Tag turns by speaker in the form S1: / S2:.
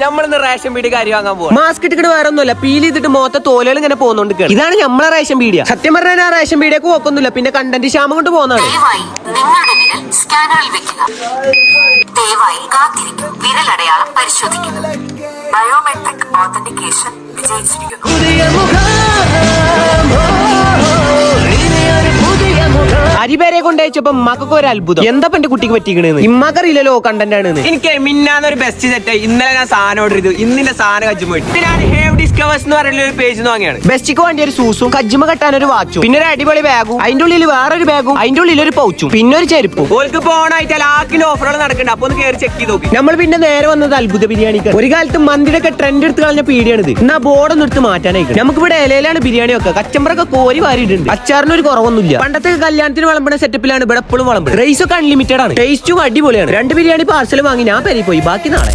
S1: നമ്മളിന്ന് റേഷൻ പീടി കാര്യം വാങ്ങാൻ പോകും.
S2: മാസ്ക് ഇട്ടിട്ട് വേറെ ഒന്നുമില്ല, പീൽ ചെയ്തിട്ട് മൊത്ത തോലുകൾ ഇങ്ങനെ പോകുന്നുണ്ട്. ഇതാണ് നമ്മളെ റേഷൻ പീടിയ. സത്യം പറഞ്ഞാൽ ആ റേഷൻ പീടിയൊക്കെ പോക്കൊന്നുമില്ല, പിന്നെ കണ്ടന്റ് ക്ഷാമം കൊണ്ട് പോകുന്നതാണ്.
S3: നിങ്ങളുടെ വിരൽ സ്കാനറിൽ വെക്കുക. ദയവായി കാത്തിരിക്കും. വിരലടയാളം പരിശോധിക്കുന്നു. Biometric authentication വിജയിച്ചിരിക്കുന്നു.
S2: അരിപേരെ കൊണ്ടയച്ചപ്പോ മക്കൊക്കെ ഒരു അത്ഭുതം. എന്താ എന്റെ കുട്ടിക്ക് പറ്റിക്കണെന്ന് ഇമ്മക്കറിയില്ലല്ലോ കണ്ടന്റ് ആണ്.
S1: എനിക്ക് മിന്നാന്നൊരു ബെസ്റ്റ് സെറ്റ്. ഇന്നലെ ഞാൻ സാധനം ഓർഡർ ചെയ്തു, ഇന്നിന്റെ സാധനം കജ്ജും പോയിട്ട്. ഞാൻ ഹേവ് ഡിസ്കവേഴ്സ് എന്ന് പറയുന്ന ഒരു പേജ് വാങ്ങിയാണ്.
S2: ബെസ്റ്റിക്ക് വേണ്ടി ഒരു സൂസും കജ്ജിമ കെട്ടാൻ ഒരു വാച്ചും, പിന്നെ ഒരു അടിപൊളി ബാഗും, അതിന്റെ ഉള്ളിൽ വേറൊരു ബാഗും, അതിന്റെ ഉള്ളിൽ ഒരു പൗച്ചും, പിന്നെ ഒരു ചെരുപ്പും.
S1: ഓൾക്ക് പോണായിട്ട് ലാക്കിന്റെ ഓഫറുകൾ നടക്കുന്നുണ്ട്. അപ്പൊ ഒന്ന് കയറി ചെക്ക് ചെയ്ത് നോക്കി.
S2: നമ്മൾ പിന്നെ നേരെ വന്നത് അത്ഭുത ബിരിയാണിക്ക്. ഒരു കാലത്ത് മന്തിയുടെ ഒക്കെ ട്രെൻഡ് എടുത്ത് കളഞ്ഞ പീടിയാണിത്. എന്നാ ബോർഡൊന്നും എടുത്ത് മാറ്റാനായിട്ട് നമുക്ക് ഇവിടെ ഇലയിലാണ് ബിരിയാണി ഒക്കെ. കച്ചമ്പറൊക്കെ കോരി വാരിയിട്ടുണ്ട്. അച്ചാറിന് ഒരു കുറവൊന്നുമില്ല. പണ്ടത്തെ കല്യാണത്തിന് വിളമ്പുന്ന സെറ്റപ്പിലാണ് ഇവിടെ എപ്പോഴും വിളമ്പുന്നത്. റൈസ് ഒക്കെ അൺലിമിറ്റഡ് ആണ്, ടേസ്റ്റും അടിപൊളിയാണ്. 2 ബിരിയാണി പാർസൽ വാങ്ങി ഞാൻ പെരി പോയി. ബാക്കി നാളെ.